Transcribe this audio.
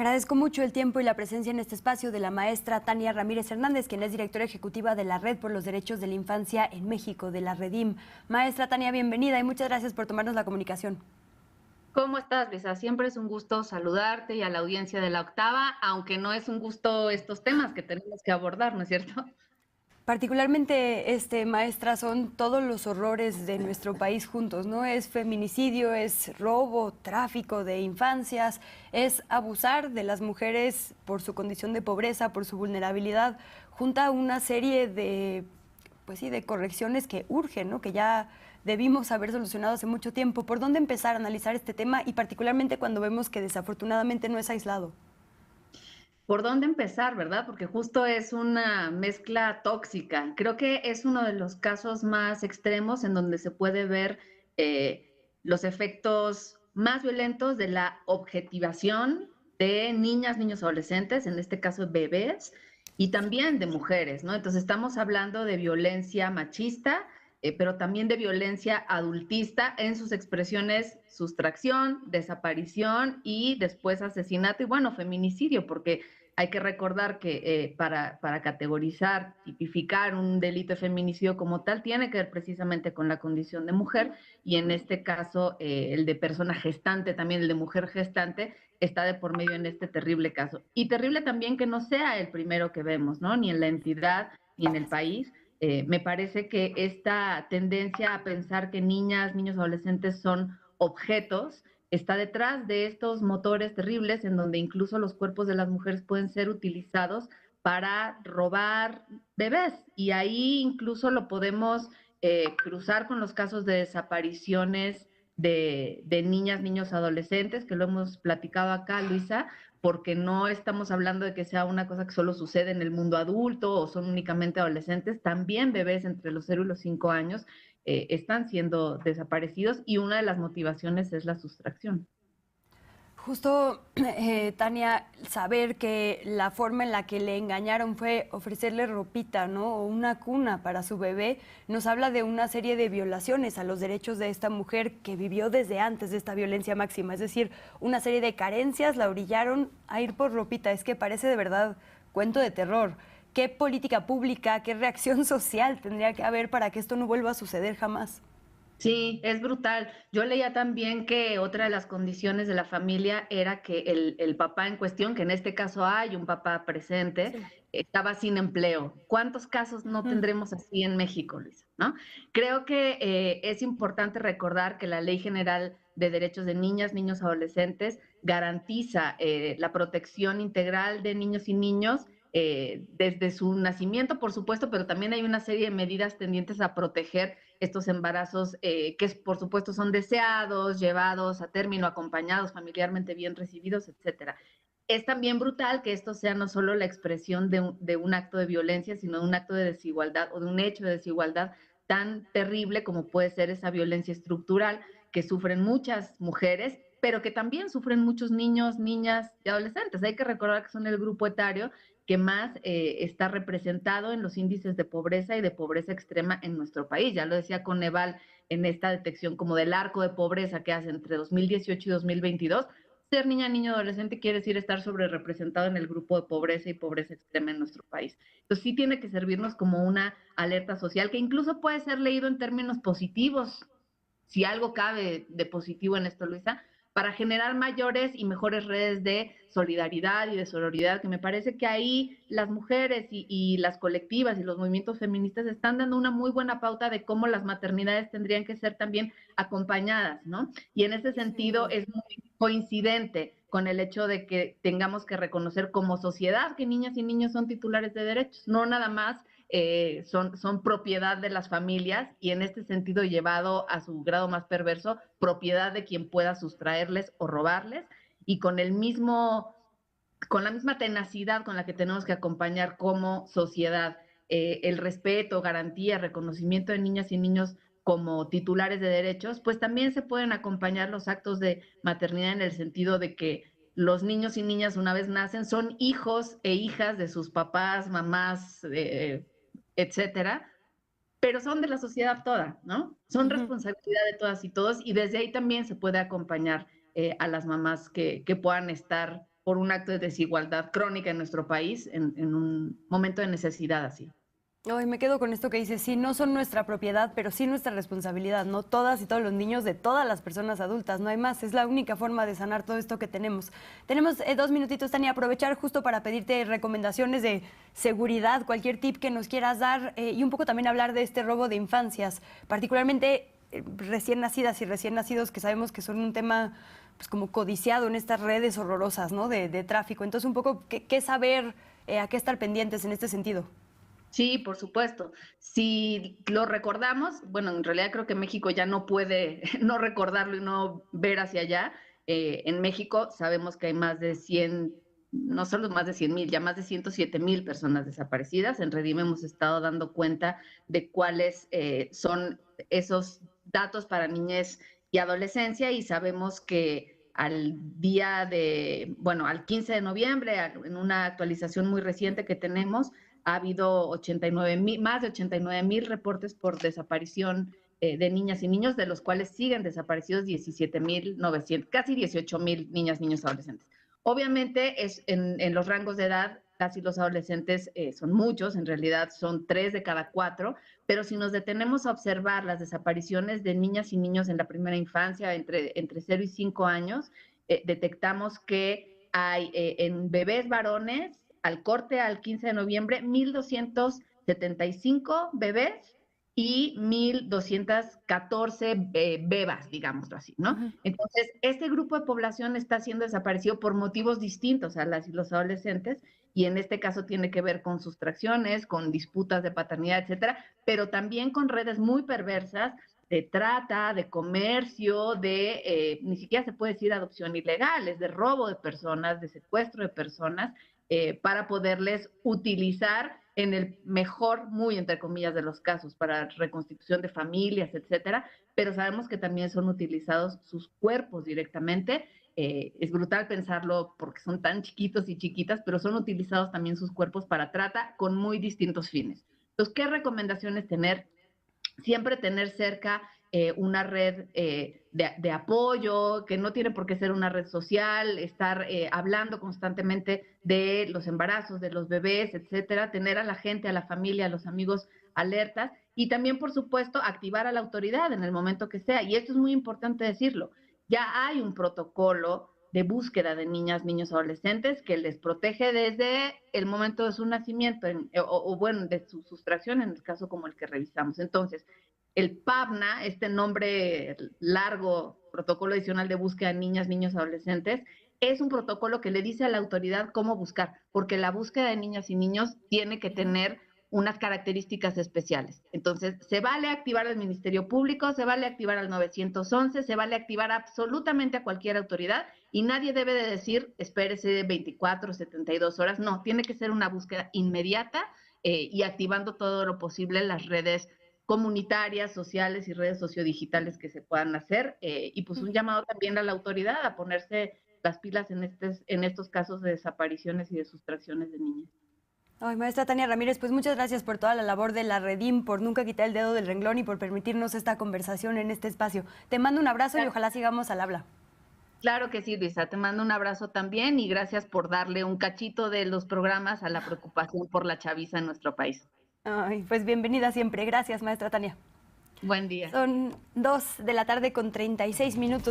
Agradezco mucho el tiempo y la presencia en este espacio de la maestra Tania Ramírez Hernández, quien es directora ejecutiva de la Red por los Derechos de la Infancia en México, de la Redim. Maestra Tania, bienvenida y muchas gracias por tomarnos la comunicación. ¿Cómo estás, Lisa? Siempre es un gusto saludarte y a la audiencia de La Octava, aunque no es un gusto estos temas que tenemos que abordar, ¿no es cierto? Particularmente, maestra, son todos los horrores de nuestro país juntos, ¿no? Es feminicidio, es robo, tráfico de infancias, es abusar de las mujeres por su condición de pobreza, por su vulnerabilidad, junta una serie de, pues sí, de correcciones que urgen, ¿no? Que ya debimos haber solucionado hace mucho tiempo. ¿Por dónde empezar a analizar este tema y particularmente cuando vemos que desafortunadamente no es aislado? ¿Por dónde empezar, verdad? Porque justo es una mezcla tóxica. Creo que es uno de los casos más extremos en donde se puede ver los efectos más violentos de la objetivación de niñas, niños, adolescentes, en este caso bebés, y también de mujeres, ¿no? Entonces estamos hablando de violencia machista, pero también de violencia adultista en sus expresiones sustracción, desaparición y después asesinato y, bueno, feminicidio, porque hay que recordar que para categorizar, tipificar un delito de feminicidio como tal, tiene que ver precisamente con la condición de mujer, y en este caso el de persona gestante, también el de mujer gestante, está de por medio en este terrible caso. Y terrible también que no sea el primero que vemos, ¿no? Ni en la entidad, ni en el país. Me parece que esta tendencia a pensar que niñas, niños, adolescentes son objetos está detrás de estos motores terribles en donde incluso los cuerpos de las mujeres pueden ser utilizados para robar bebés. Y ahí incluso lo podemos cruzar con los casos de desapariciones de niñas, niños, adolescentes, que lo hemos platicado acá, Luisa, porque no estamos hablando de que sea una cosa que solo sucede en el mundo adulto o son únicamente adolescentes, también bebés entre los 0 y los 5 años están siendo desaparecidos y una de las motivaciones es la sustracción. Justo, Tania, saber que la forma en la que le engañaron fue ofrecerle ropita, ¿no? O una cuna para su bebé, nos habla de una serie de violaciones a los derechos de esta mujer que vivió desde antes de esta violencia máxima. Es decir, una serie de carencias la orillaron a ir por ropita. Es que parece de verdad cuento de terror. ¿Qué política pública, qué reacción social tendría que haber para que esto no vuelva a suceder jamás? Sí, es brutal. Yo leía también que otra de las condiciones de la familia era que el papá en cuestión, que en este caso hay un papá presente, Sí. estaba sin empleo. ¿Cuántos casos no Ujú. tendremos así en México, Luisa? ¿No? Creo que es importante recordar que la Ley General de Derechos de Niñas, Niños, Adolescentes garantiza la protección integral de niños y niños desde su nacimiento, por supuesto, pero también hay una serie de medidas tendientes a proteger estos embarazos que por supuesto son deseados, llevados a término, acompañados, familiarmente bien recibidos, etcétera. Es también brutal que esto sea no solo la expresión de un acto de violencia, sino de un acto de desigualdad o de un hecho de desigualdad tan terrible como puede ser esa violencia estructural que sufren muchas mujeres, pero que también sufren muchos niños, niñas y adolescentes. Hay que recordar que son el grupo etario que más está representado en los índices de pobreza y de pobreza extrema en nuestro país. Ya lo decía Coneval en esta detección como del arco de pobreza que hace entre 2018 y 2022. Ser niña, niño, adolescente quiere decir estar sobre representado en el grupo de pobreza y pobreza extrema en nuestro país. Entonces sí tiene que servirnos como una alerta social que incluso puede ser leído en términos positivos, si algo cabe de positivo en esto, Luisa, para generar mayores y mejores redes de solidaridad y de sororidad, que me parece que ahí las mujeres y las colectivas y los movimientos feministas están dando una muy buena pauta de cómo las maternidades tendrían que ser también acompañadas, ¿no? Y en ese Sin sentido duda. es muy coincidente con el hecho de que tengamos que reconocer como sociedad que niñas y niños son titulares de derechos, no nada más son propiedad de las familias y en este sentido llevado a su grado más perverso, propiedad de quien pueda sustraerles o robarles y con la misma tenacidad con la que tenemos que acompañar como sociedad el respeto, garantía, reconocimiento de niñas y niños como titulares de derechos, pues también se pueden acompañar los actos de maternidad en el sentido de que los niños y niñas una vez nacen son hijos e hijas de sus papás, mamás, etcétera, pero son de la sociedad toda, ¿no? Son Ujú. responsabilidad de todas y todos, y desde ahí también se puede acompañar a las mamás que puedan estar por un acto de desigualdad crónica en nuestro país en un momento de necesidad así. Ay, me quedo con esto que dices, sí, no son nuestra propiedad, pero sí nuestra responsabilidad, ¿no? Todas y todos los niños de todas las personas adultas, no hay más, es la única forma de sanar todo esto que tenemos. Tenemos 2 minutitos, Tania, aprovechar justo para pedirte recomendaciones de seguridad, cualquier tip que nos quieras dar y un poco también hablar de este robo de infancias, particularmente recién nacidas y recién nacidos, que sabemos que son un tema pues como codiciado en estas redes horrorosas, ¿no? De tráfico. Entonces, un poco, ¿qué saber, a qué estar pendientes en este sentido? Sí, por supuesto. Si lo recordamos, bueno, en realidad creo que México ya no puede no recordarlo y no ver hacia allá. En México sabemos que hay más de 100, no solo más de 100,000, ya más de 107,000 personas desaparecidas. En Redim hemos estado dando cuenta de cuáles son esos datos para niñez y adolescencia y sabemos que al día de, bueno, al 15 de noviembre, en una actualización muy reciente que tenemos, ha habido 89,000, más de 89,000 reportes por desaparición de niñas y niños, de los cuales siguen desaparecidos 17,900, casi 18,000 niñas, niños, adolescentes. Obviamente es en los rangos de edad, casi los adolescentes son muchos, en realidad son 3 de cada 4, pero si nos detenemos a observar las desapariciones de niñas y niños en la primera infancia, entre 0 y 5 años, detectamos que hay en bebés varones al corte al 15 de noviembre 1,275 bebés y 1,214 bebas, digámoslo así, ¿no? Ujú. Entonces, este grupo de población está siendo desaparecido por motivos distintos a las y los adolescentes, y en este caso tiene que ver con sustracciones, con disputas de paternidad, etcétera, pero también con redes muy perversas de trata, de comercio, ni siquiera se puede decir adopción ilegal, es de robo de personas, de secuestro de personas, para poderles utilizar en el mejor, muy entre comillas, de los casos, para reconstitución de familias, etcétera, pero sabemos que también son utilizados sus cuerpos directamente. Es brutal pensarlo porque son tan chiquitos y chiquitas, pero son utilizados también sus cuerpos para trata con muy distintos fines. Entonces, ¿qué recomendaciones tener? Siempre tener cerca una red de apoyo, que no tiene por qué ser una red social, estar hablando constantemente de los embarazos, de los bebés, etcétera, tener a la gente, a la familia, a los amigos alertas y también, por supuesto, activar a la autoridad en el momento que sea. Y esto es muy importante decirlo. Ya hay un protocolo de búsqueda de niñas, niños, adolescentes que les protege desde el momento de su nacimiento o bueno, de su sustracción en el caso como el que revisamos. Entonces, el PABNA, este nombre largo, Protocolo Adicional de Búsqueda de Niñas, Niños, Adolescentes, es un protocolo que le dice a la autoridad cómo buscar, porque la búsqueda de niñas y niños tiene que tener unas características especiales. Entonces, se vale activar al Ministerio Público, se vale activar al 911, se vale activar absolutamente a cualquier autoridad y nadie debe de decir, espérese 24, 72 horas. No, tiene que ser una búsqueda inmediata y activando todo lo posible las redes comunitarias, sociales y redes sociodigitales que se puedan hacer. Y pues un llamado también a la autoridad a ponerse las pilas en estos casos de desapariciones y de sustracciones de niñas. Ay, maestra Tania Ramírez, pues muchas gracias por toda la labor de la Redim, por nunca quitar el dedo del renglón y por permitirnos esta conversación en este espacio. Te mando un abrazo y ojalá sigamos al habla. Claro que sí, Luisa. Te mando un abrazo también y gracias por darle un cachito de los programas a la preocupación por la chaviza en nuestro país. Ay, pues bienvenida siempre. Gracias, maestra Tania. Buen día. Son 2 de la tarde con 36 minutos.